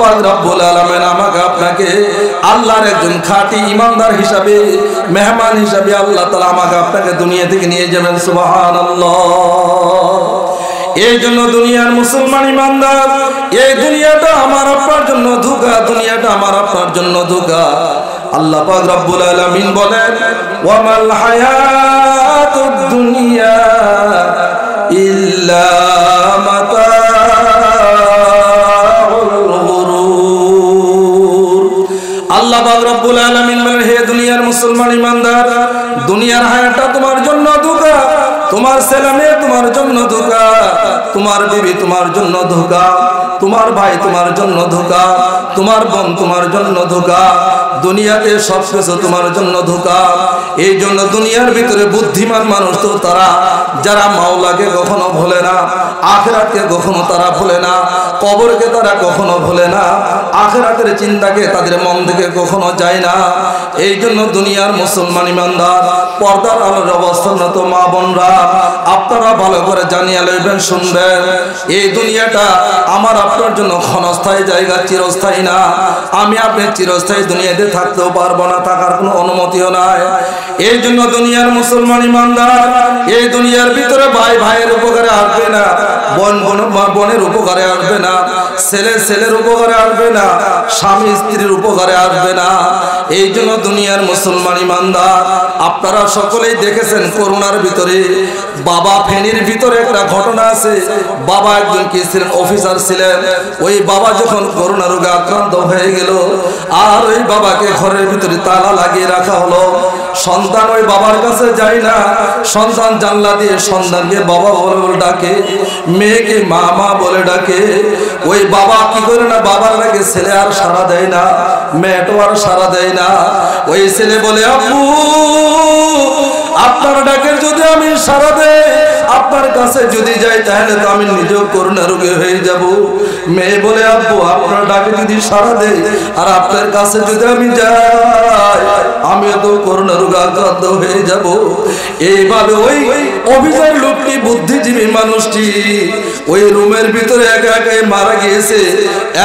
পাক রব্বুল আলামিন আমাকে আপনাকে আল্লাহর একজন খাঁটি ইমানদার হিসাবে মেহমান হিসাবে আল্লাহ তাআলা আমাকে আপনাকে দুনিয়া থেকে নিয়ে যাবেন সুবহানাল্লাহ। এই জন্য দুনিয়ার মুসলমান ইমানদার, এই দুনিয়াটা আমার আপনার জন্য ধোঁকা, দুনিয়াটা আমার আপনার জন্য ধোঁকা। আল্লাহ পাক রব্বুল আলামিন বলেন ওয়ামাল হায়াতুদ দুনিয়া ইল্লা মাতাউল গুরুর। আল্লাহ পাক রব্বুল আলামিন বলেন হে দুনিয়ার মুসলমান ইমানদার, দুনিয়ার হায়াতটা তোমার জন্য ধোঁকা, তোমার ছেলে মেয়ে তোমার জন্য ধোঁকা, তোমার বিবি তোমার জন্য ধোঁকা, তোমার ভাই তোমার জন্য ধোঁকা, তোমার বোন তোমার জন্য ধোঁকা, দুনিয়াতে সবকিছু তোমার জন্য ধোঁকা। এই জন্য দুনিয়ার ভিতরে বুদ্ধিমান মানুষ তো তারা যারা মাওলাকে কখনো ভোলে না, আখিরাতকে কখনো তারা ভোলে না, কবরকে তারা কখনো ভোলে না, আখিরাতের চিন্তাকে তাদের মন থেকে কখনো যায় না। এই জন্য দুনিয়ার মুসলমান ইমানদার পর্দার আলোর অবস্থানত মা বোনরা আপনারা ভালো করে জানিয়ে লইবেন, শুনবেন, এই দুনিয়াটা আমার আপনার জন্য ক্ষণস্থায়ী জায়গা, চিরস্থায়ী না। আমি আপনি চিরস্থায়ী দুনিয়াতে থাকতেও পারবো না, থাকার কোনো অনুমতিও নাই। এই জন্য দুনিয়ার মুসলমান ইমানদার এই দুনিয়ার ভিতরে ভাই ভাইয়ের উপকারে আসবে না, বোন বোনের উপকারে আসবে না, ছেলে ছেলের উপকারে আসবে না, স্বামী স্ত্রীর উপকারে আসবে না। এই জন্য দুনিয়ার মুসলমান ইমানদার আপনারা সকলেই দেখেছেন করোনার ভিতরে বাবা ফেনীর ভিতরে একটা ঘটনা আছে। বাবা একজন কি ছিলেন, অফিসার ছিলেন। ওই বাবা যখন করোনা রোগে আক্রান্ত হয়ে গেল আর ওই বাবাকে ঘরের ভিতরে তালা লাগিয়ে রাখা হলো। সন্তান ওই বাবার কাছে যায় না, সন্তান জানলা দিয়ে সন্তানকে বাবা বলে ডাকে, মেয়েকে মা মা বলে ডাকে। ওই বাবা কি করে না, বাবার লাগে ছেলে আর সাড়া দেয় না, মেয়েটাও আর সাড়া দেয় না। ওই ছেলে বলে আব্বু আপনার ডাকে যদি আমি সাড়া দেই, আপনার কাছে যদি যাই তাহলে তো আমি নিজেও করোনা রোগী হয়ে যাব। মেয়ে বলে আব্বু আপনার ডাকে যদি সাড়া দেই আর আপনার কাছে যদি আমি যাই আমিও তো করোনা রোগে আক্রান্ত হয়ে যাব। এইভাবে ওই অভিযান লোকটি বুদ্ধিজীবী মানুষটি ওই রুমের ভিতরে একা একাই মারা গিয়েছে।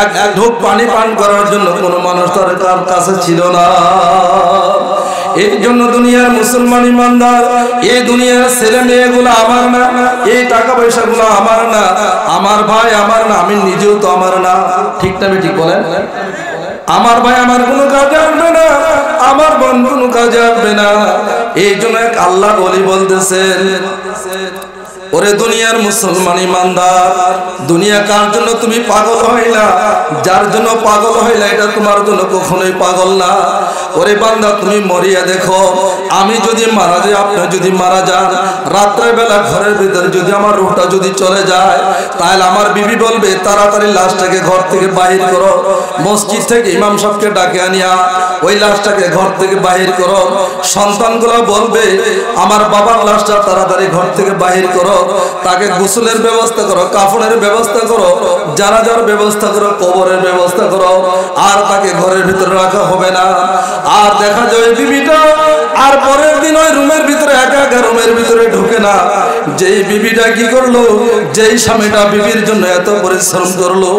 এক ঢোক পানি পান করার জন্য কোনো মানুষ তার কাছে ছিল না। এই জন্য দুনিয়ার মুসলমান ইমানদার এই দুনিয়ার ছেলে মেয়েগুলো আমার না, এই টাকা পয়সা গুলো আমার না, আমার ভাই আমার না, আমি নিজেও তো আমার না। ঠিক না ঠিক বলেন? আমার ভাই আমার কোনো কাজে আসবে না, আমার বোন কোনো কাজে আসবে না। এই জন্য এক আল্লাহ বলি বলতেছেন ওরে দুনিয়ার মুসলমান ইমানদার, দুনিয়া কার জন্য তুমি পাগল হইলা, যার জন্য পাগল হইলা এটা তোমার জন্য কখনোই পাগল না। ওরে বান্দা তুমি মরিয়া দেখো, আমি যদি মারা যাই, আপনি যদি মারা যান, রাত্রের বেলা ঘরের ভিতরে যদি আমার রূহটা যদি চলে যায় তাহলে আমার বিবি বলবে তাড়াতাড়ি লাশটাকে ঘর থেকে বাহির করো, মসজিদ থেকে ইমাম সাহেবকে ডাকে আনিয়া ওই লাশটাকে ঘর থেকে বাহির করো। সন্তানগুলো বলবে আমার বাবার লাশটা তাড়াতাড়ি ঘর থেকে বাহির করো, তাকে গোসলের ব্যবস্থা করো, কাফনের ব্যবস্থা করো, জানাজার ব্যবস্থা করো, কবরের ব্যবস্থা করো। আর তাকে ঘরের ভিতরে রাখা হবে না। আর দেখা যায় বিবিটা আর পরের দিন ওই রুমের ভিতরে একা একা রুমের ভিতরে ঢুকে না। যেই বিবিটা কি করলো, যেই স্বামীটা বিবির জন্য এত পরিশ্রম করলো,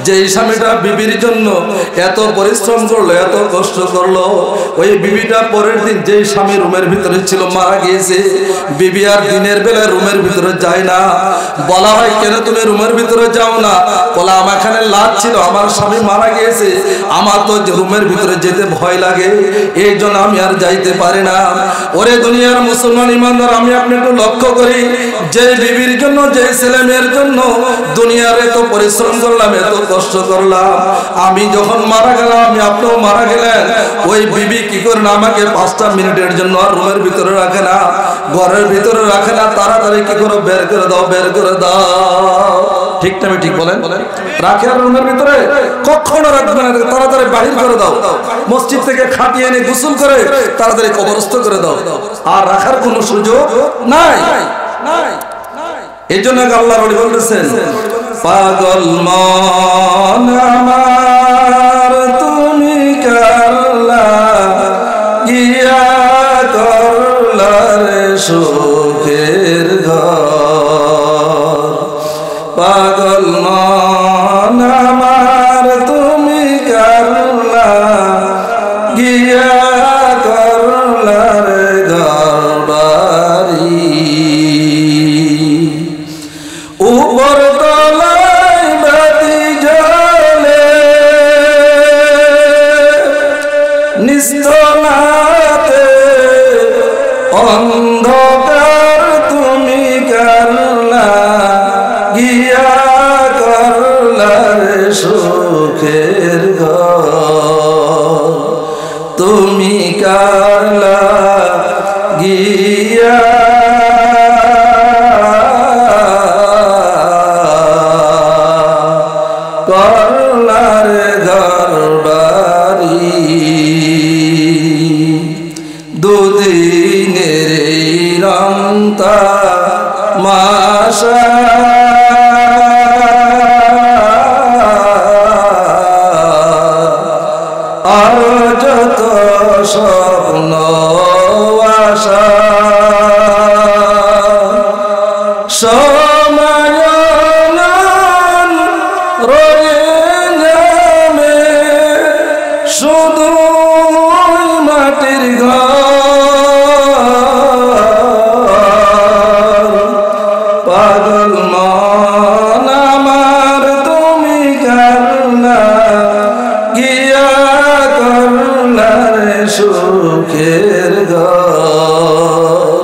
যেই স্বামীটা বিবির জন্য এত পরিশ্রম করলো, এত কষ্ট করলো, ওই বিবিটা পরের দিন যেই স্বামী রুমের ভিতরে ছিল মারা গিয়েছে, বিবি আর দিনের বেলা রুমের ভিতরে যায় না। বলা হয় কেন তুমি রুমের ভিতরে যাও না? বলা আমার এখানে লাশ ছিল, আমার স্বামী মারা গিয়েছে, আমার তো রুমের ভিতরে যেতে ভয় লাগে, এই জন্য আমি আর যাইতে পারি না। ওরে দুনিয়ার মুসলমান ইমানদার, আমি আপনি একটু লক্ষ্য করি, যে বিবির জন্য যে ছেলে মেয়ের জন্য দুনিয়ার এত পরিশ্রম করলাম, এত কষ্ট করলাম, আমি যখন মারা গেলাম, আমি আপনিও মারা গেলেন, ওই বিবি কি করেন আমাকে 5টা মিনিটের জন্য আর রুমের ভিতরে রাখে না, ঘরের ভিতরে রাখে না, তাড়াতাড়ি কি করে বের করে দাও, বের করে দাও। ঠিক না ঠিক বলেন? রাখে আর রুমের ভিতরে কখনো রাখবে না, তাড়াতাড়ি বাহির করে দাও, মসজিদ থেকে খাটিয়ে এনে গোসল করে তাড়াতাড়ি কবরস্থ করে দাও। আর রাখার কোনো সুযোগ নাই। এই জন্য আল্লাহ বলতেছেন পাগল মন আমার তুমি কাল্লা গিয়া করলা রে সুখের ঘর। পাগল মন আমার তুমি সুখের ঘর তুমি কার লাগিয়া করলার ঘর বাড়ি দুদিনের রংতা মাসা আর যত স্বপ্ন আশা সমায়ন রয়ে যাবে শুধু মাটির ঘর পাগল মন আমার তুমি করলা গিয়া করলার সুখের ঘর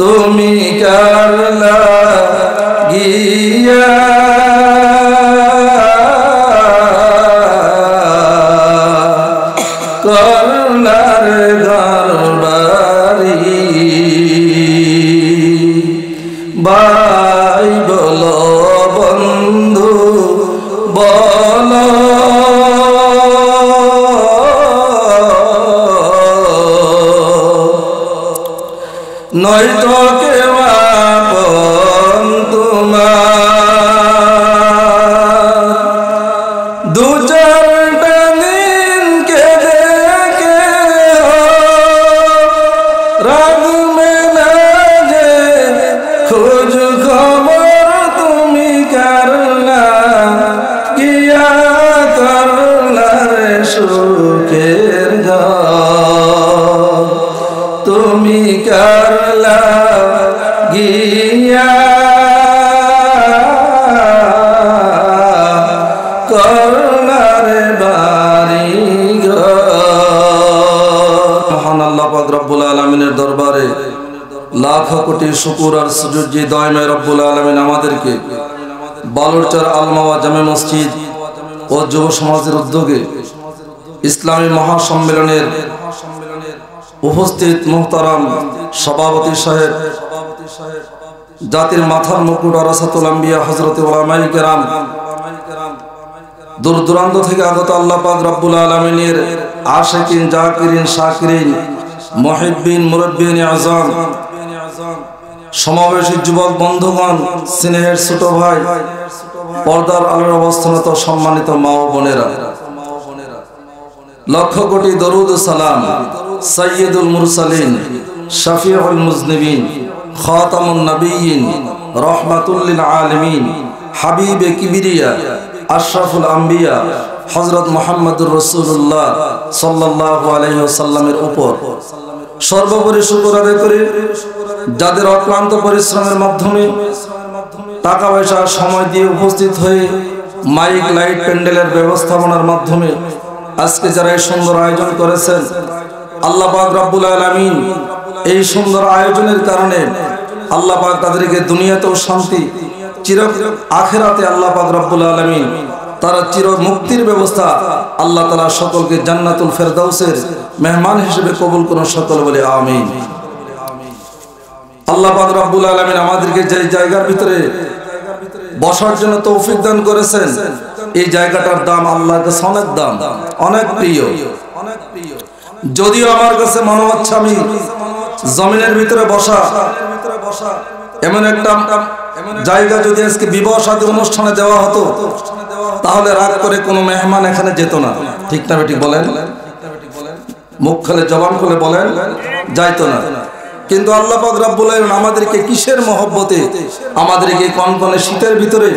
তুমি করলা গিয়া করলার ঘর বাড়ি ভাই বলো বন্ধু বলো নয়তো কেউ আপন তোমার দু চারটা দিন কেঁদে রাখবে না যে খোঁজ খবর তুমি করলা গিয়া করলার সুখের ঘর তুমি করলা গিয়া করলার বাড়ি মহান আল্লাহ পাক রব্বুল আলামিনের দরবারে লাখ কোটি শুকর আর সুজুদ যে দয়াময় রব্বুল আলামিন আমাদেরকে বালুরচর আলমাওয়া জামে মসজিদ ও যুব সমাজের উদ্যোগে ইসলামী মহাসম্মেলনের উপস্থিত মুহতারাম সভাপতি সাহেব জাতির মাথার মুকুট আরাসাতুল আম্বিয়া হযরত উলামায়ে কেরাম দূর দূরান্ত থেকে আগত আল্লাহ পাক রব্বুল আলামিনের আশিকিন জাকিরিন শাকিরিন মুহিব্বিন মুরব্বিন আযম সমাবেশী যুবক বন্ধুগণ স্নেহের ছোট ভাই পর্দার আলোর অবস্থানত সম্মানিত মা ও বোনেরা লক্ষ কোটি দরুদ ও সালাম সাইয়্যিদুল মুরসালিন শাফিউল মুজনিবিন খাতামুন নবিয়্যিন রাহমাতুল লিল আলামিন হাবিবে কিবরিয়া আশরাফুল আম্বিয়া হযরত মুহাম্মদুর রাসূলুল্লাহ সাল্লাল্লাহু আলাইহি ওয়াসাল্লামের উপর সর্বোপরি শুকর আদায় করি যাদের অক্লান্ত পরিশ্রমের মাধ্যমে টাকা পয়সা সময় দিয়ে উপস্থিত হয়ে মাইক লাইট প্যান্ডেলের ব্যবস্থাপনার মাধ্যমে আজকে যারা এই সুন্দর আয়োজন করেছেন আল্লাহ পাক রব্বুল আলামিন এই সুন্দর আয়োজনের কারণে আল্লাহ পাক তাদেরকে দুনিয়াতেও শান্তি চির আখিরাতে আল্লাহ পাক রব্বুল আলামিন তারা চির মুক্তির ব্যবস্থা আল্লাহ তাআলা সকলকে জান্নাতুল ফেরদাউসের মেহমান হিসেবে কবুল করুন সকল বলে আমিন। আল্লাহ পাক রব্বুল আলামিন আমাদেরকে যে জায়গার ভিতরে বসার জন্য তৌফিক দান করেছেন এই জায়গাটার দাম আল্লাহর কাছে অনেক দাম, অনেক প্রিয়। যদিও আমার কাছে মনে হচ্ছে আমি জমিনের ভিতরে বসা এমন একটা জায়গা যদি আজকে বিবাহ শাদী অনুষ্ঠানে দেওয়া হতো তাহলে রাগ করে কোনো মেহমান এখানে যেত না, ঠিক না ঠিক বলেন? মুখ খুলে জবান খুলে বলেন যাইতো না। কিন্তু আল্লাহ পাক রব্বুল আলামিন আমাদেরকে কিসের মহব্বতে আমাদেরকে কনকনে শীতের ভিতরে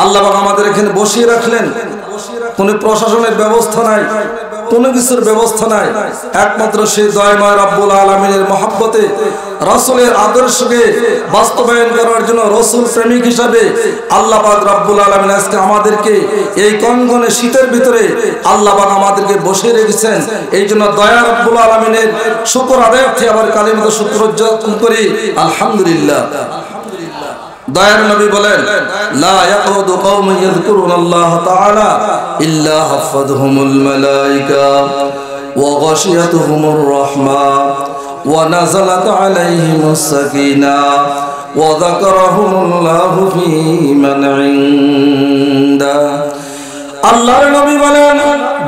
আল্লাহ পাক আমাদের এখানে বসিয়ে রাখলেন। কোনো প্রশাসনের ব্যবস্থা নাই, কোনো কিছুর ব্যবস্থা নাই, একমাত্র সেই দয়াময় রব্বুল আলামিনের মহব্বতে রাসূলের আদর্শকে বাস্তবায়ন করার জন্য রাসূল প্রেমিক হিসাবে আল্লাহ পাক রব্বুল আলামিন আজকে আমাদেরকে এই কনকনে শীতের ভিতরে আল্লাহ পাক আমাদেরকে বসিয়ে রেখেছেন। এই জন্য দয়া রব্বুল আলামিনের শুকর আদায়ার্থে আবার কালিমাতে শুকর উদযাপন করি আলহামদুলিল্লাহ। দয়ার নবী বলেন, লা ইয়াকুদু কওমুন ইয়াযকুরুনাল্লাহ তাআলা ইল্লা হাফাযহুমুল মালায়েকা ওয়া গাশিয়াতুহুমুর রাহমা ওয়া নাযালাত আলাইহিমুস সাকিনাহ ওয়া যাকারাহুমুল্লাহু ফী মান ইনদা। আল্লাহর নবী বলেন,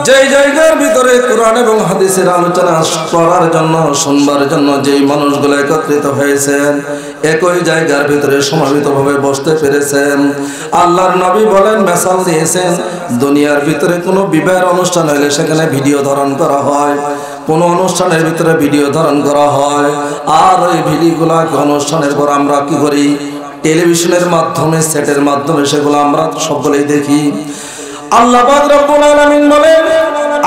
যে জায়গার ভিতরে কোরআন এবং হাদিসের আলোচনা করার জন্য, শুনবার জন্য যেই মানুষগুলো একত্রিত হয়েছেন, একই জায়গার ভিতরে সমাবেতভাবে বসতে পেরেছেন, আল্লাহর নবী বলেন, মেসাল দিয়েছেন, দুনিয়ার ভিতরে কোনো বিবাহের অনুষ্ঠান হলে সেখানে ভিডিও ধারণ করা হয়, কোনো অনুষ্ঠানের ভিতরে ভিডিও ধারণ করা হয়, আর ওই ভিডিওগুলোকে অনুষ্ঠানের পর আমরা কি করি, টেলিভিশনের মাধ্যমে, সেটের মাধ্যমে সেগুলো আমরা সকলেই দেখি। আল্লাহ পাক রব্বুল আলামিন বলেন,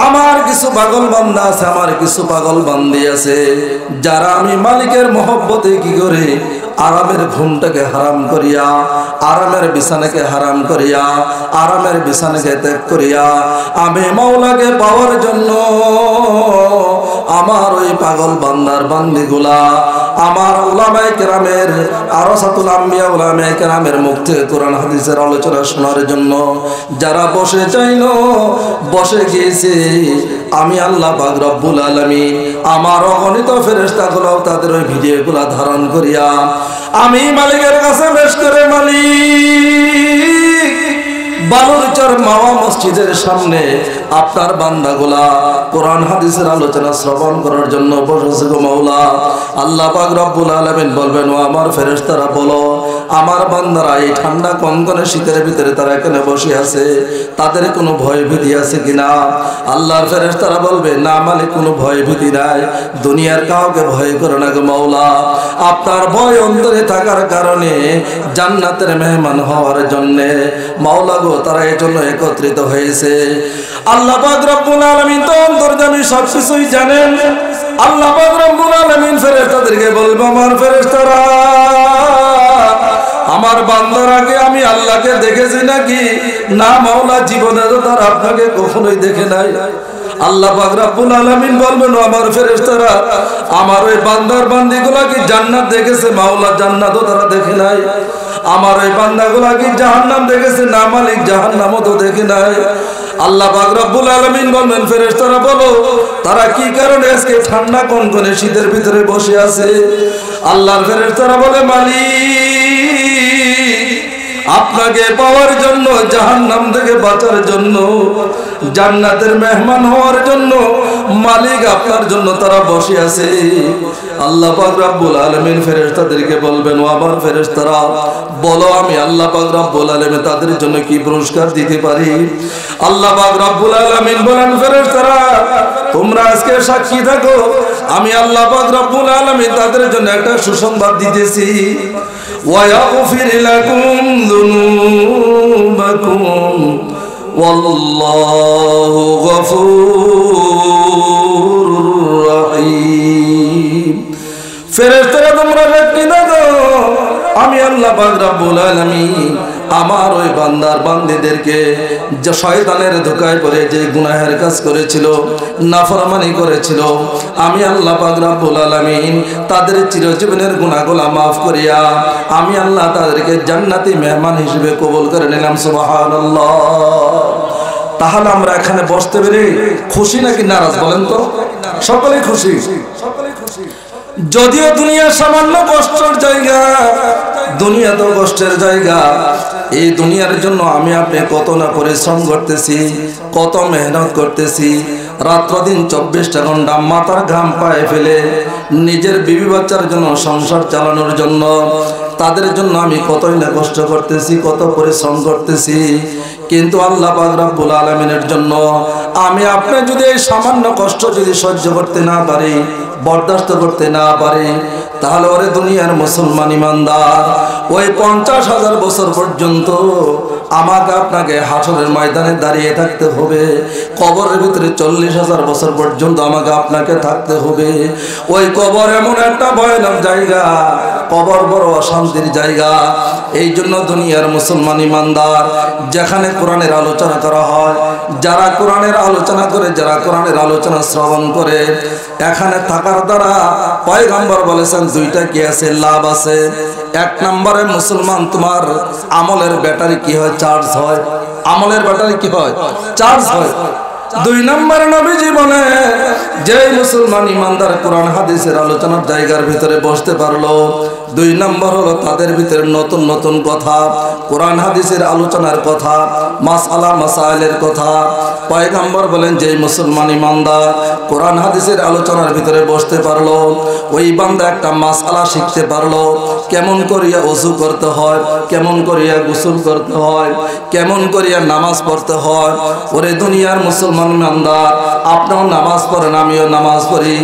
আমার কিছু পাগল বান্দা আছে, আমার কিছু পাগল বান্দি আছে, যারা আমি মালিকের মহব্বতে কি করে আরামের ঘুমটাকে হারাম করিয়া, আরামের বিছানাকে হারাম করিয়া, আরামের বিছানাকে ত্যাগ করিয়া আমি মাওলাকে পাওয়ার জন্য আমার ওই পাগল বান্দার বান্দিগুলা আমার উলামায়ে কেরামের, আরাসাতুল আম্বিয়া উলামায়ে কেরামের মুখ থেকে কোরআন হাদিসের আলোচনা শোনার জন্য যারা বসে চাইল, বসে গিয়েছে, আমি আল্লাহ পাক রব্বুল আলামিন আমার অগণিত ফেরেশতাগুলো তাদের ওই ভিডিওগুলো ধারণ করিয়া আমি মালিকের কাছে পেশ করে, মালিক, বালুরচর মাওয়া মসজিদের সামনে আপনার বান্দাগুলা কোরআন হাদিসের আলোচনা শ্রবণ করার জন্য বসেছে গো মাওলা। আল্লাহ পাক রব্বুল আলামিন বলবেন, ও আমার ফেরেশতারা বলো, আমার বান্দারা এই ঠান্ডা কনকনে শীতের ভিতরে তারা এখানে বসে আছে, তাদের কোনো ভয় ভীতি আছে কিনা? আল্লাহর ফেরেশতারা বলবে, না মালিক, কোনো ভয় ভীতি নাই, দুনিয়ার কাউকে ভয় করে না গো মাওলা, আপনার ভয় অন্তরে থাকার কারণে জান্নাতের মেহমান হওয়ার জন্য মাওলা গো তারা এই জন্য একত্রিত হয়েছে। আল্লাহ পাক রব্বুল আলামিন তো অন্তর্যামী, সবকিছুই জানেন। আল্লাহ পাক রব্বুল আলামিন ফেরেশতাদেরকে বলবে, আমার ফেরেশতারা, আমার বান্দার আগে আমি আল্লাহকে দেখেছি নাকি? না মাওলা, জীবনে তো তারা আপনাকে কখনোই দেখে নাই। আল্লাহ পাক রব্বুল আলামিন বলবেন, আমার ফেরেশতারা, আমার ওই বান্দার বান্দিগুলা কি জান্নাত দেখেছে? মাওলা, জান্নাতও তারা দেখে নাই। আমার ওই বান্দাগুলা কি জাহান্নাম দেখেছে? না মালিক, জাহান্নামও তো দেখে নাই। আল্লাহ পাক রব্বুল আলামিন বলবেন, ফেরেশতারা বলো, তারা কি কারণে আজকে ঠান্ডা কনকনে শীতের ভিতরে বসে আছে? আল্লাহর ফেরেশতারা বলে, মালিক, আপনাকে পাওয়ার জন্য, জাহান্নাম থেকে বাঁচার জন্য, জান্নাতের মেহমান হওয়ার জন্য মালিক আপনার জন্য তারা বসে আছে। আল্লাহ পাক রব্বুল আলামিন ফেরেশতাদেরকে বলবেন, ও আমার ফেরেশতারা বলো, আমি আল্লাহ পাক রব্বুল আলামিন তাদের জন্য কি পুরস্কার দিতে পারি? আল্লাহ পাক রব্বুল আলামিন বলেন, ফেরেশতারা তোমরা আজকে সাক্ষী থাকো, আমি আল্লাহ পাক রব্বুল আলামিন তাদের জন্য একটা সুসংবাদ দিতেছি। ويغفر لكم ذنوبكم والله غفور رحيم। ফেরেশতারা তোমরা সাক্ষী থাকো, আমি আল্লাহ পাক রব্বুল আলামিন আমার ওই বান্দার বান্দীদেরকে যে শয়তানের ধোঁকায় পড়ে যে গুনাহের কাজ করেছিল, নাফরমানি করেছিল, আমি আল্লাহ পাক রব্বুল আলামিন তাদের চিরজীবনের গুনাহগুলো মাফ করিয়া আমি আল্লাহ তাদেরকে জান্নাতি মেহমান হিসেবে কবুল করে নিলাম। সুবহানাল্লাহ। তাহলে আমরা এখানে বসতে পেরে খুশি নাকি নারাজ বলেন তো? সকলেই খুশি। যদিও দুনিয়া সামান্য কষ্টের জায়গা, দুনিয়া তো কষ্টের জায়গা, এই দুনিয়ার জন্য আমি আপনি কত না পরিশ্রম করতেছি, কত মেহনত করতেছি, রাত্র দিন 24টা ঘন্টা মাথার ঘাম পায়ে ফেলে নিজের বিবি বাচ্চার জন্য, সংসার চালানোর জন্য, তাদের জন্য আমি কতই না কষ্ট করতেছি, কত পরিশ্রম করতেছি, কিন্তু আল্লাহ পাক রব্বুল আলামিনের জন্য আমি আপনি যদি এই সামান্য কষ্ট যদি সহ্য করতে না পারি, বরদাস্ত করতে না পারি, তাহলে ওরে দুনিয়ার মুসলমান ইমানদার ওই 50,000 বছর পর্যন্ত আমাকে আপনাকে হাসরের ময়দানে দাঁড়িয়ে থাকতে হবে। কবরের ভিতরে 40,000 বছর পর্যন্ত আমাকে আপনাকে থাকতে হবে। ওই কবর এমন একটা ভয়ানক জায়গা, কবর বড় অশান্তির জায়গা। এই জন্য দুনিয়ার মুসলমান ইমানদার যেখানে কোরআনের আলোচনা করা হয়, যারা কোরআনের আলোচনা করে, যারা কোরআনের আলোচনা শ্রবণ করে, এখানে থাকার দ্বারা পয়গম্বর বলেছেন দুইটা কি আছে, লাভ আছে। এক নম্বরে মুসলমান তোমার আমলের ব্যাটারি কি হয়, চার্জ হয়। আমলের ব্যাটারি কি হয়, চার্জ হয়। দুই নম্বরে নবীজি বলে যে মুসলমান ইমানদার কোরআন হাদিসের আলোচনার জায়গার ভিতরে বসতে পারলো, দুই নম্বর হলো তাদের ভিতরে নতুন নতুন কথা, কোরআন হাদিসের আলোচনার কথা, মাসআলা মাসাইলের কথা। পয়গম্বর বলেন যে মুসলমান ইমানদার কোরআন হাদিসের আলোচনার ভিতরে বসতে পারলো, ওই বান্দা একটা মাসআলা শিখতে পারলো, কেমন করিয়া ওযু করতে হয়, কেমন করিয়া গোসল করতে হয়, কেমন করিয়া নামাজ পড়তে হয়। ওরে দুনিয়ার মুসলমান ইমানদার, আপনিও নামাজ পড়েন, আমিও নামাজ পড়ি।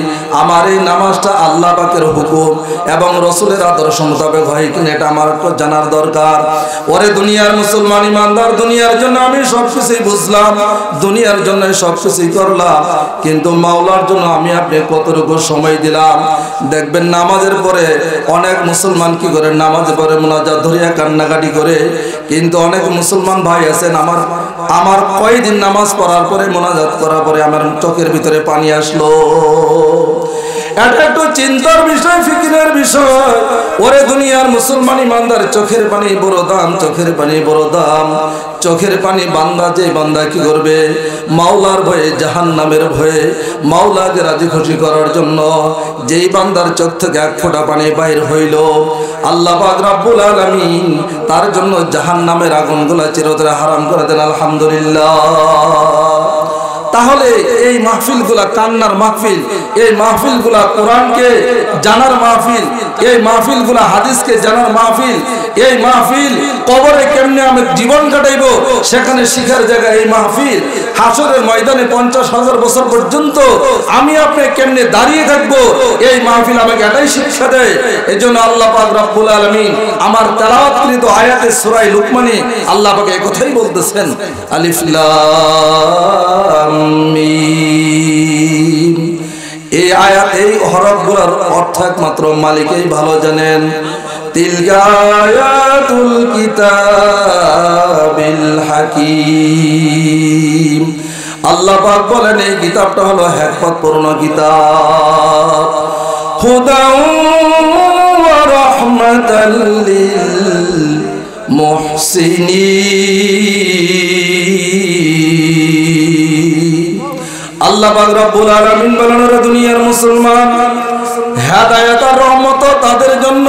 আমার এই নামাজটা আল্লাহ পাকের হুকুম এবং রসুলের আদর্শ মোতাবেক হয় কিনা এটা আমার একটু জানার দরকার। ওরে দুনিয়ার মুসলমান ইমানদার, দুনিয়ার জন্য আমি সবকিছুই বুঝলাম, দুনিয়ার জন্য সবকিছুই করলাম, কিন্তু মাওলার জন্য আমি আপনি কতটুকু সময় দিলাম? দেখবেন নামাজের পরে অনেক মুসলমান কি করে, নামাজের পরে মুনাজাত ধরিয়া কান্নাকাটি করে, কিন্তু অনেক মুসলমান ভাই আছেন আমার কয়দিন নামাজ পড়ার পরে মোনাজাত করার পরে আমার চোখের ভিতরে পানি আসলো। এটা একটু চিন্তার বিষয়, ফিকিরের বিষয়। ওরে দুনিয়ার মুসলমান ইমানদার, চোখের পানি বড় দাম, চোখের পানি বড় দাম। চোখের পানি বান্দা, যে বান্দা কি করবে মাওলার ভয়ে, জাহান্নামের ভয়ে, মাওলাকে রাজি খুশি করার জন্য যেই বান্দার চোখ থেকে এক ফোঁটা পানি বাইর হইল, আল্লাহ পাক রব্বুল আলামিন তার জন্য জাহান্নামের আগুনগুলা চিরতরে হারাম করে দেন। আলহামদুলিল্লাহ। তাহলে এই মাহফিলগুলা কান্নার মাহফিল, এই মাহফিলগুলা কোরআনকে জানার মাহফিল, এই মাহফিলগুলা হাদিসকে জানার মাহফিল, এই মাহফিল কবরে কেমনে আমি জীবন কাটাইব সেখানে শিখার জায়গা এই মাহফিল। হাসরের ময়দানে 50,000 বছর পর্যন্ত আমি আপনি কেমনে দাঁড়িয়ে থাকবো, এই মাহফিল আমাকে এটাই শিক্ষা দেয়। এজন্য আল্লাহ পাক রব্বুল আলামিন আমার তেলাওয়াতকৃত আয়াতে সূরা লুকমানে আল্লাহ পাক এই কথাই বলতেছেন, আলিফ লাম মিম। এই আয়াত, এই হরফগুলোর অর্থ একমাত্র মালিকই ভালো জানেন। তিলকা আয়াতুল কিতাবিল হাকীম। আল্লাহ পাক বলেন এই কিতাবটা হলো হিকমতপূর্ণ কিতাব, হুদাউ ওয়া রাহমাতাল লিল মুহসিনিন। আল্লাহ পাক রব্বুল আলামিন বলেন ওরে দুনিয়ার মুসলমান, হেদায়েত আর রহমত তাদের জন্য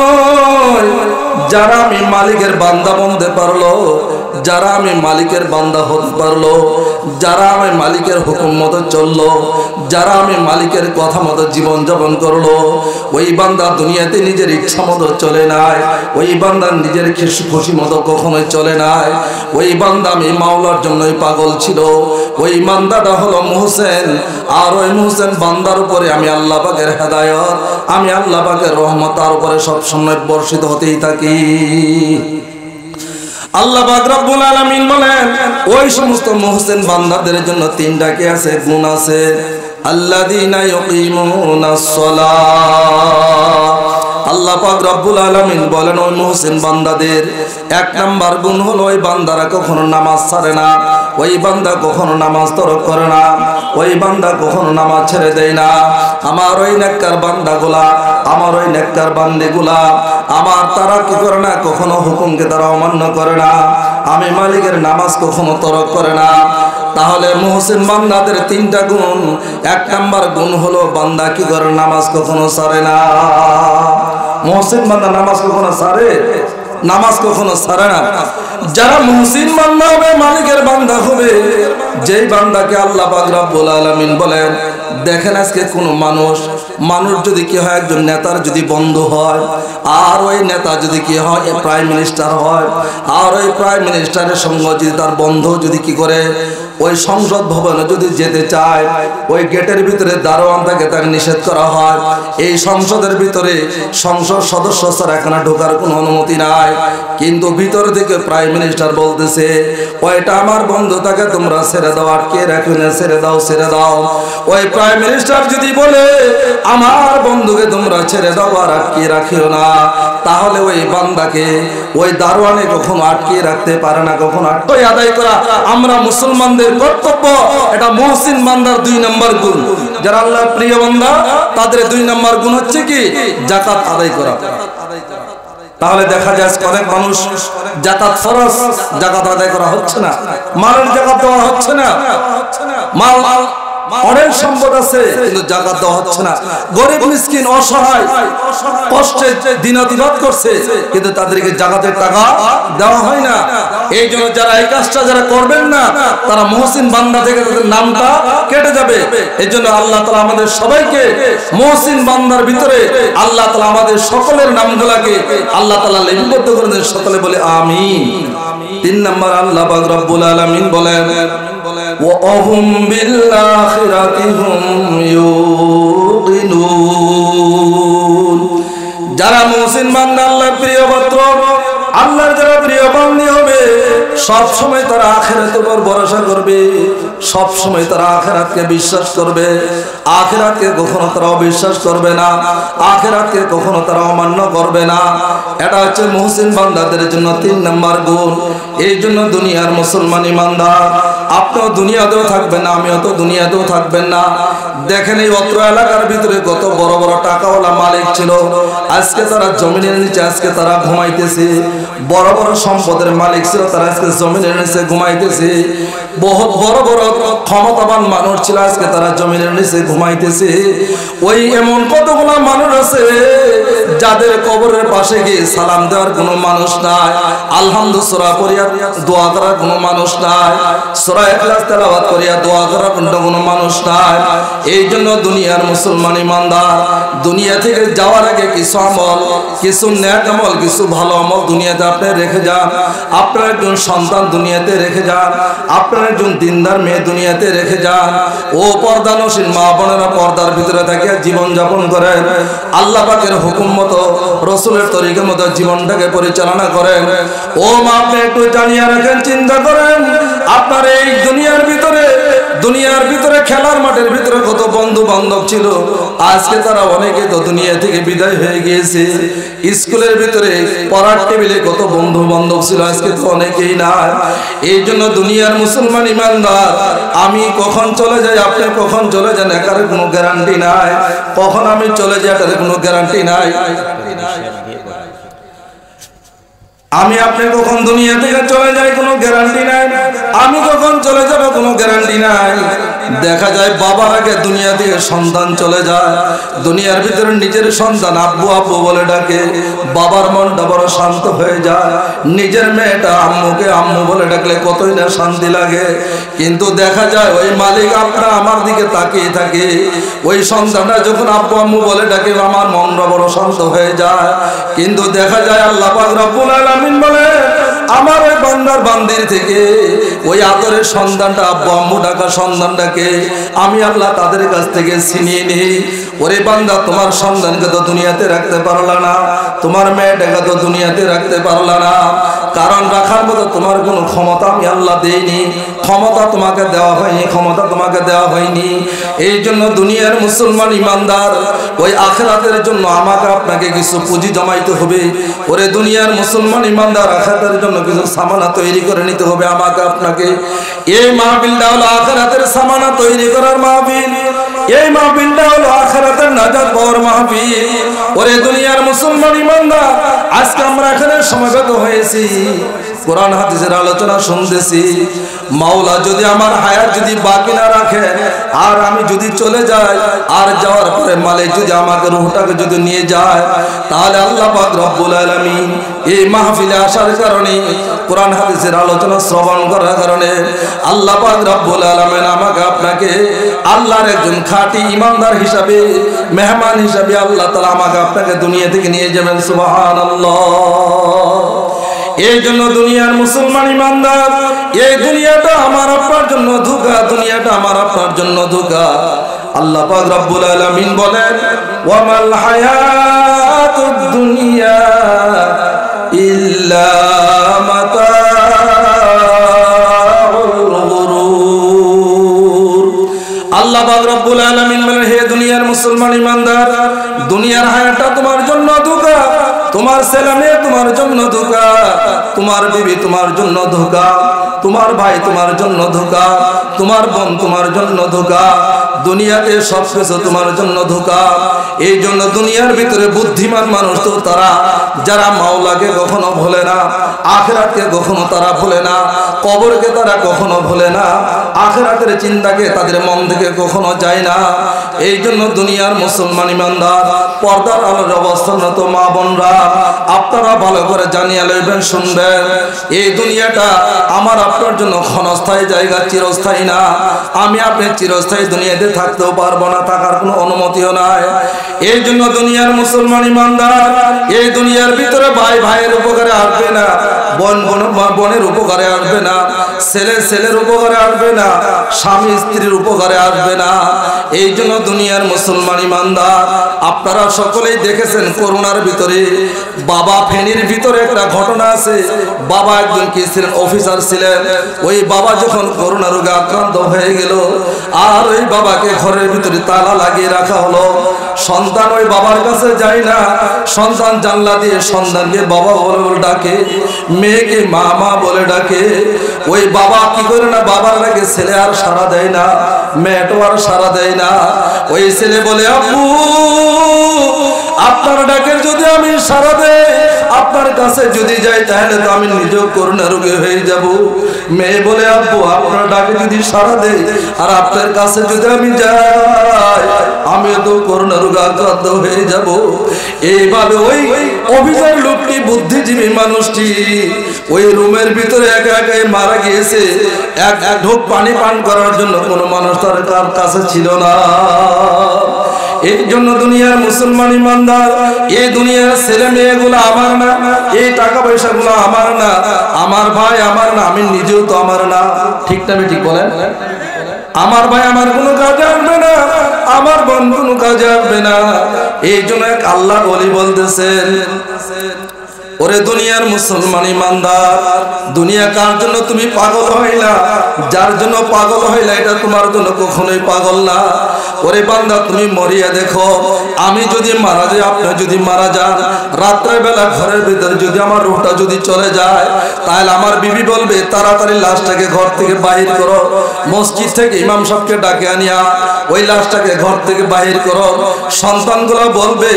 যারা আমি মালিকের বান্দা বনতে পারলো, যারা আমি মালিকের বান্দা হতে পারলো, যারা আমি মালিকের হুকুম মতো চললো, যারা আমি মালিকের কথা মতো জীবন যাপন করলো। ওই বান্দা দুনিয়াতে নিজের ইচ্ছা মতো চলে নাই, ওই বান্দা নিজের খুশি মতো কখনোই চলে নাই। ওই বান্দা আমি মাওলার জন্যই পাগল ছিল। ওই বান্দাটা হলো মুহসিন, আর ওই মুহসিন বান্দার উপরে আমি আল্লাহ পাকের হেদায়েত, আমি আল্লাহ পাকের রহমত তার উপরে সবসময় বর্ষিত হতেই থাকি। আল্লাহ পাক রব্বুল আলামিন বলেন ওই সমস্ত মুহসিন বান্দাদের জন্য তিনটা কি আছে, গুণ আছে। আল্লাযীনা ইউকিমুনাস সালাহ। আল্লাহ পাক রব্বুল আলামিন বলেন ওই মুহসিন বান্দাদের এক নাম্বার গুণ হলো ওই বান্দারা কখনো নামাজ ছাড়ে না, ওই বান্দা কখনো নামাজ তরক করে না, ওই বান্দা কখনো নামাজ ছেড়ে দেয় না। আমার ওই নেককার বান্দাগুলা, আমার ওই নেককার বান্দিগুলা আমার তারা কি করে না, কখনো হুকুমকে তারা অমান্য করে না, আমি মালিকের নামাজ কখনো তরক করে না। তাহলে মুহসিন বান্দাদের তিনটা গুণ। এক নাম্বার গুণ হলো বান্দা কি করে, নামাজ কখনো ছাড়ে না। মুহসিন বান্দা নামাজ কখনো ছাড়ে, নামাজ কখনো ছাড়ে না। যারা মুহসিন বান্দা হবে, মালিকের বান্দা হবে, যেই বান্দাকে আল্লাহ পাক রব্বুল আলামিন বলেন, দেখেন আজকে কোন মানুষ যদি কি হয়, একজন নেতার যদি বন্ধু হয়, আর ওই নেতা যদি কি হয় প্রাইম মিনিস্টার হয়, আর ওই প্রাইম মিনিস্টারের সঙ্গে যদি তার বন্ধু যদি কি করে ওই সংসদ ভবনে যদি যেতে চায়, ওই গেটের ভিতরে দারোয়ান তাকে তাকে নিষেধ করা হয়। এই সংসদের ভিতরে সংসদ সদস্য ছাড়া এখানে ঢোকার কোনো অনুমতি নাই, কিন্তু ভিতর থেকে প্রাইম মিনিস্টার বলতেছে ওইটা আমার বন্ধু, তাকে তোমরা ছেড়ে দাও, আটকে রাখো না, ছেড়ে দাও, ছেড়ে দাও। ওই প্রাইম মিনিস্টার যদি বলে আমার বন্ধুকে তোমরা ছেড়ে দাও আর আটকে রাখিও না, তাহলে ওই বান্দাকে ওই দারোয়ানে কখনো আটকে রাখতে পারে না, কখনো আটকে আদায় করা আমরা মুসলমানদের কর্তব্য। এটা মুহসিন বান্দার 2 নম্বর গুণ। যারা আল্লাহর প্রিয় বান্দা তাদের 2 নম্বর গুণ হচ্ছে কি যাকাত আদায় করা। তাহলে দেখা যায় অনেক মানুষ যাকাত ফরজ, যাকাত আদায় করা হচ্ছে না, মালের যাকাত দেওয়া হচ্ছে না, মাল অনেক সম্পদ আছে কিন্তু যাকাত দেওয়া হচ্ছে না। গরিব মিসকিন অসহায় কষ্টে দিনাতিপাত করছে কিন্তু তাদেরকে যাকাতের টাকা দেওয়া হয় না। এই জন্য যারা এই কাজটা যারা করবেন না তারা মুহসিন বান্দা থেকে তাদের নামটা কেটে যাবে। এই জন্য আল্লাহ তাআলা আমাদের সবাইকে মুহসিন বান্দার ভিতরে আল্লাহ তাআলা আমাদের সকলের নামগুলোকে আল্লাহ তাআলা লিপিবদ্ধ করে দেন। সকলে বলে আমিন। 3 নম্বর আল্লাহ পাক রব্বুল আলামিন বলেন وَأَهُمْ بِالْآخِرَةِ هُمْ يُوقِنُونَ। যারা মুহসিন বান্দা আল্লাহর প্রিয় পাত্র, আল্লাহর যারা প্রিয় বান্দী হবে সব সময় তারা আখিরাতের উপর ভরসা করবে, সব সময় তারা আখিরাতকে বিশ্বাস করবে, আখিরাতকে কখনো তারা অবিশ্বাস করবে না, আখিরাতকে কখনো তারা অমান্য করবে না। এটা হচ্ছে মুহসিন বান্দাদের জন্য 3 নম্বর গুণ। এই জন্য দুনিয়ার মুসলমান ইমানদার আপনিও দুনিয়াতেও থাকবেন না, আমিও তো দুনিয়াতেও থাকবেন না। দেখেন এই অত্র এলাকার ভিতরে কত বড় বড় টাকাওয়ালা মালিক ছিল, আজকে তারা জমিনের নিচে আজকে তারা ঘুমাইতেছে। বড় বড় সম্পদের মালিক ছিল, তারা আজকে জমিনের নিচে ঘুমাইতেছে। বহুত বড় বড় ক্ষমতাবান মানুষ ছিল, আজকে তারা জমিনের নিচে ঘুমাইতেছে। ওই এমন কতগুলো মানুষ আছে যাদের কবরের পাশে গিয়ে সালাম দেওয়ার কোনো মানুষ নাই, আলহামদু সূরা পড়িয়া দোয়া করার কোনো মানুষ নাই, সূরা ইখলাস তেলাওয়াত করিয়া দোয়া করার কোনো মানুষ নাই। এই জন্য দুনিয়ার মুসলমান ইমানদার দুনিয়া থেকে যাওয়ার আগে কিছু আমল, কিছু নেক আমল, কিছু ভালো আমল দুনিয়াতে আপনি রেখে যান। আপনার একজন সন্তান দুনিয়াতে রেখে যান, আপনার একজন দিনদার মেয়ে দুনিয়াতে রেখে যান। ও পর্দানশীল মা বোনেরা পর্দার ভিতরে থাকিয়া জীবন যাপন করেন, আল্লাহ পাকের হুকুম মতো রসুলের তরিকা মতো জীবনটাকে পরিচালনা করেন। ও মা আপনি একটু জানিয়ে রাখেন, চিন্তা করেন আপনার এই দুনিয়ার ভিতরে খেলার মাঠের ভিতরে কত বন্ধু বান্ধব ছিল, আজকে তারা অনেকে তো দুনিয়া থেকে বিদায় হয়ে গিয়েছে। স্কুলের ভিতরে পড়ার টেবিলে কত বন্ধু বান্ধব ছিল, আজকে তো অনেকেই নাই। এই জন্য দুনিয়ার মুসলমান ইমানদার আমি কখন চলে যাই, আপনি কখন চলে যান এটার কোনো গ্যারান্টি নাই, কখন আমি চলে যাই এটার কোনো গ্যারান্টি নাই। আমি আপনি কখন দুনিয়া থেকে চলে যাই কোনো গ্যারান্টি নাই, আমি কখন চলে যাব কোনো গ্যারান্টি নাই। দেখা যায় বাবার আগে দুনিয়া থেকে সন্তান চলে যায়, দুনিয়ার ভিতরে নিজের সন্তান আব্বু আব্বু বলে ডাকে, বাবার মনটা বড় শান্ত হয়ে যায়। নিজের মেয়েটা আম্মুকে আম্মু বলে ডাকলে কতই না শান্তি লাগে। কিন্তু দেখা যায় ওই মালিক আপনার আমার দিকে তাকিয়ে থাকে, ওই সন্তানটা যখন আব্বু আম্মু বলে ডাকে আমার মনটা বড় শান্ত হয়ে যায়। কিন্তু দেখা যায় আল্লাহ পাক রব্বুল আলামিন বলে আমার ওই বান্দার বান্দির থেকে ওই আদরের সন্তানটা আব্বু আম্মু ডাকা সন্তানটাকে আমি আল্লাহ তাদের কাছ থেকে ছিনিয়ে নিই। ওরে বান্দা তোমার সন্তানকে তো দুনিয়াতে রাখতে পারলা না, তোমার মেয়েটাকে তো দুনিয়াতে রাখতে পারলা না, কারণ রাখার মতো তোমার কোনো ক্ষমতা আমি আল্লাহ দেইনি, ক্ষমতা তোমাকে দেওয়া হয়নি, ক্ষমতা তোমাকে দেওয়া হয়নি। এই জন্য দুনিয়ার মুসলমান ইমানদার ওই আখিরাতের জন্য আমাকে আপনাকে কিছু পুঁজি জমাইতে হবে। ওরে দুনিয়ার মুসলমান ইমানদার আখিরাতের জন্য কিছু সামানা তৈরি করে নিতে হবে আমাকে আপনাকে। এই মাহফিলটা হলো আখিরাতের সামানা তৈরি করার মাহফিল, এই মাহফিলটা হলো আখিরাতের নাজাত পাওয়ার মাহফিল। ওরে দুনিয়ার মুসলমান ইমানদার আজকে আমরা এখানে সমবেত হয়েছি, কোরআন হাদিসের আলোচনা শুনতেছি। মাওলা যদি আমার হায়াত যদি বাকি না রাখে আর আমি যদি চলে যাই, আর যাওয়ার পরে মালিক যদি আমাকে রূহটাকে যদি নিয়ে যায়, তাহলে আল্লাহ পাক রব্বুল আলামিন এই মাহফিলে আসার কারণে, কোরআন হাদিসের আলোচনা শ্রবণ করার কারণে আল্লাহ পাক রব্বুল আলামিন আমাকে আপনাকে আল্লাহর একজন খাঁটি ইমানদার হিসাবে, মেহমান হিসাবে আল্লাহ তাআলা আমাকে আপনাকে দুনিয়া থেকে নিয়ে যাবেন। সুবহানাল্লাহ। এই জন্য দুনিয়ার মুসলমান ইমানদার এই দুনিয়াটা আমার আপনার জন্য ধোঁকা, দুনিয়াটা আমার আপনার জন্য ধোঁকা। আল্লাহ পাক রব্বুল আলামিন বলেন ওয়ামাল হায়াতুদ দুনিয়া ইল্লা মাতাউল গুরুর। আল্লাহ পাক রব্বুল আলামিন বলেন হে দুনিয়ার মুসলমান ইমানদার, দুনিয়ার হায়াতটা তোমার জন্য ধোঁকা, তোমার ছেলে মেয়ে তোমার জন্য ধোঁকা, তোমার বিবি তোমার জন্য ধোঁকা, তোমার ভাই তোমার জন্য ধোঁকা, তোমার বোন তোমার জন্য ধোঁকা, দুনিয়াতে সবকিছু তোমার জন্য ধোঁকা। এই জন্য দুনিয়ার ভিতরে বুদ্ধিমান মানুষ তো তারা যারা মাওলাকে কখনো ভোলে না, আখিরাতকে কখনো তারা ভোলে না, কবরকে তারা কখনো ভোলে না, আখিরাতের চিন্তাকে তাদের মন থেকে কখনো যায় না। এই জন্য দুনিয়ার মুসলমান ইমানদার পর্দার আলোর অবস্থানরত মা বোনরা আপনারা ভালো করে জানিয়ে লইবেন, শুনবেন, এই দুনিয়াটা আমার আপনার জন্য ক্ষণস্থায়ী জায়গা, চিরস্থায়ী না। আমি আপনি চিরস্থায়ী দুনিয়াতে থাকতেও পারবো না, থাকার কোনো অনুমতিও নাই। এই জন্য দুনিয়ার মুসলমান ইমানদার এই দুনিয়ার ভিতরে ভাই ভাইয়ের উপকারে আসবে না, বোন বোনের উপকারে আসবে না, ছেলে ছেলের উপকারে আসবে না, স্বামী স্ত্রীর উপকারে আসবে না। এই জন্য দুনিয়ার মুসলমান ইমানদার আপনারা সকলেই দেখেছেন করোনার ভিতরে বাবা ফেনীর ভিতরে একটা ঘটনা আছে। বাবা একজন কি ছিলেন, অফিসার ছিলেন। ওই বাবা যখন করোনা রোগে আক্রান্ত হয়ে গেল আর ওই বাবাকে ঘরের ভিতরে তালা লাগিয়ে রাখা হলো। সন্তান ওই বাবার কাছে যায় না, সন্তান জানলা দিয়ে সন্তানকে বাবা বলে ডাকে, মেয়েকে মা মা বলে ডাকে। ওই বাবা কি করে না, বাবার ডাকে ছেলে আর সাড়া দেয় না, মেয়েটাও আর সাড়া দেয় না। ওই ছেলে বলে আব্বু আপনার ডাকে যদি আমি সাড়া দেই, আপনার কাছে যদি যাই তাহলে তো আমি নিজেও করোনা রোগী হয়ে যাব। মেয়ে বলে আব্বু আপনার ডাকে যদি সাড়া দেই আর আপনার কাছে যদি আমি যাই আমিও তো করোনা রোগে আক্রান্ত হয়ে যাব। এইভাবে ওই অভিযান লোকটি বুদ্ধিজীবী মানুষটি ওই রুমের ভিতরে একা একাই মারা গিয়েছে। এক ঢোক পানি পান করার জন্য কোনো মানুষ তার কাছে ছিল না। এই জন্য দুনিয়ার মুসলমান ইমানদার এই দুনিয়ার ছেলে মেয়েগুলো আমার না, এই টাকা পয়সাগুলো আমার না, আমার ভাই আমার না, আমি নিজেও তো আমার না। ঠিক না ঠিক বলেন? আমার ভাই আমার কোনো কাজে আসবে না, আমার বোন কোনো কাজে আসবে না। এই জন্য এক আল্লাহ ওলি বলতেছেন, ওরে দুনিয়ার মুসলমান ইমানদার, দুনিয়া কার জন্য তুমি পাগল হইলা? যার জন্য পাগল হইলা এটা তোমার জন্য কখনোই পাগল না। ওরে বান্দা তুমি মরিয়া দেখো, আমি যদি মারা যাই, আপনি যদি মারা যান, রাত্রের বেলা ঘরের ভিতরে যদি আমার রূহটা যদি চলে যায়, তাহলে আমার বিবি বলবে তাড়াতাড়ি লাশটাকে ঘর থেকে বাহির করো, মসজিদ থেকে ইমাম সাহেবকে ডাকে আনিয়া ওই লাশটাকে ঘর থেকে বাহির করো। সন্তানগুলো বলবে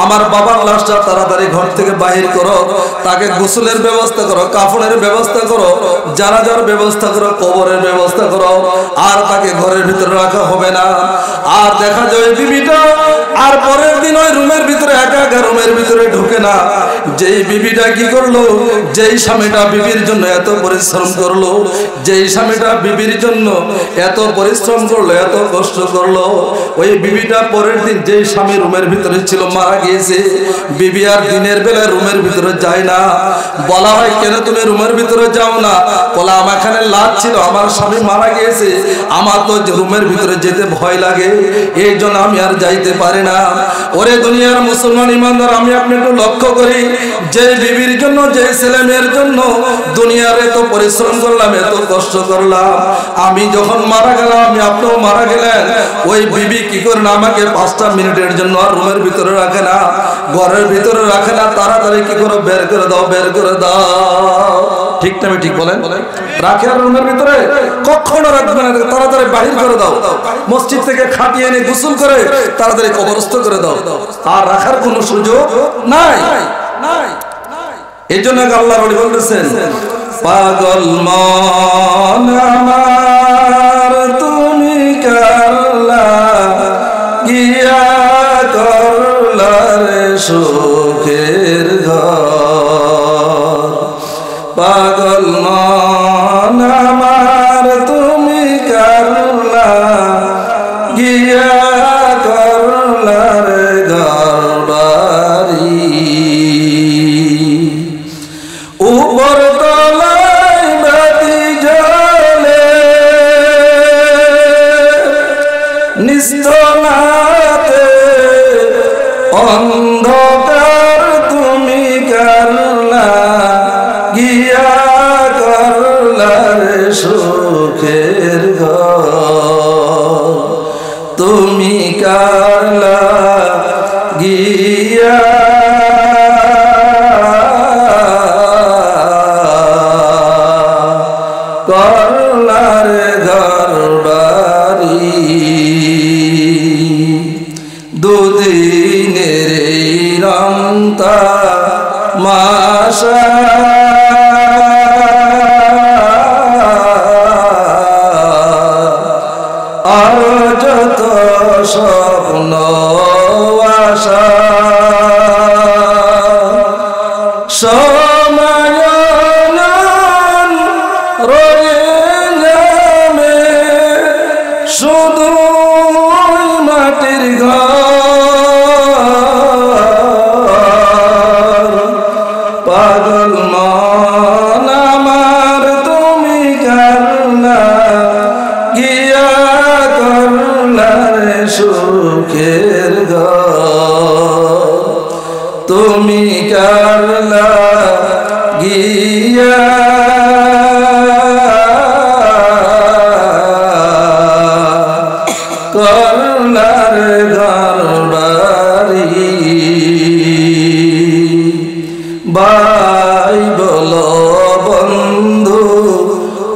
আমার বাবার লাশটা তাড়াতাড়ি ঘর থেকে বাহির করো, তাকে গোসলের ব্যবস্থা করো, কাফনের ব্যবস্থা করো, জানাজার ব্যবস্থা করো, কবরের ব্যবস্থা করো। আর তাকে ঘরের ভিতরে রাখা হবে না। আর দেখা যায় বিবিটা আর পরের দিন ওই রুমের ভিতরে একা একা রুমের ভিতরে ঢুকে না। যেই বিবিটা কি করলো, যেই স্বামীটা বিবির জন্য এত পরিশ্রম করলো, যেই স্বামীটা বিবির জন্য এত পরিশ্রম করলো, এত কষ্ট করলো, ওই বিবিটা পরের দিন যেই স্বামী রুমের ভিতরে ছিল মারা গিয়েছে, বিবি আর দিনের বেলা রুমের ভিতরে যায় না। বলা হয় কেন তুমি রুমের ভিতরে যাও না? বলা আমার এখানে লাশ ছিল, আমার স্বামী মারা গিয়েছে, আমার তো রুমের ভিতরে যেতে ভয় লাগে, এই জন্য আমি আর যাইতে পারি না। ওরে দুনিয়ার মুসলমান ইমানদার, আমি আপনি একটু লক্ষ্য করি, যে বিবির জন্য, যে ছেলে মেয়ের জন্য দুনিয়ার এত পরিশ্রম করলাম, এত কষ্ট করলাম, আমি যখন মারা গেলাম, আমি আপনিও মারা গেলেন, ওই বিবি কি করে না আমাকে 5টা মিনিটের জন্য আর রুমের ভিতরে রাখে না, ঘরের ভিতরে রাখে না, তাড়াতাড়ি কি করে বের করে দাও, বের করে দাও। ঠিক না ঠিক বলেন? রাখে আর রুমের ভিতরে? কখনো রাখবে না, তাড়াতাড়ি বাহির করে দাও, মসজিদ থেকে খাটিয়ে এনে গোসল করে তাড়াতাড়ি কবরস্থ করে দাও। আর রাখার কোনো সুযোগ নাই। এই জন্য আল্লাহ বলি বলতেছেন, পাগল মন আমার তুমি কারলা গিয়া করলা রে সুখের ঘর। পাগল মন আমার তুমি কারলা গিয়া করলা রে ঘর বাড়ি। উপর তলায় বাতি জ্বলে নিস্তলাতে অন্ধকার তুমি কারলা গিয়া করলা রে সুখের ঘর। তুমি কারলা গিয়া স্বপ্ন আশা সমায়ন রয়ে যাবে শুধু মাটির ঘর পাগল মন আমার তুমি কারনা গিয়া করলার সুখের ঘর তুমি কারলা গিয়া করলার ঘর বাড়ি ভাই বলো বন্ধু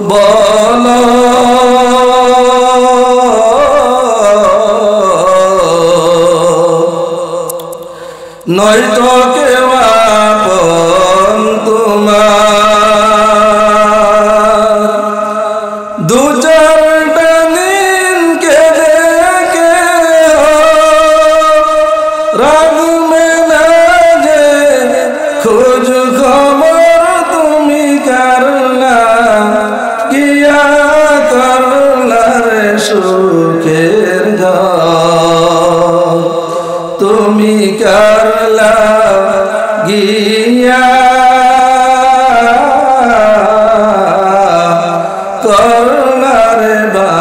বলো নয়তো কেউ আপন তোমার দু চারটা দিন কেঁদে রাগবে না যে খোঁজ খবর তুমি কারলা গিয়া করলার সুখের ঘর তুমি কারলা গিয়া করলার বা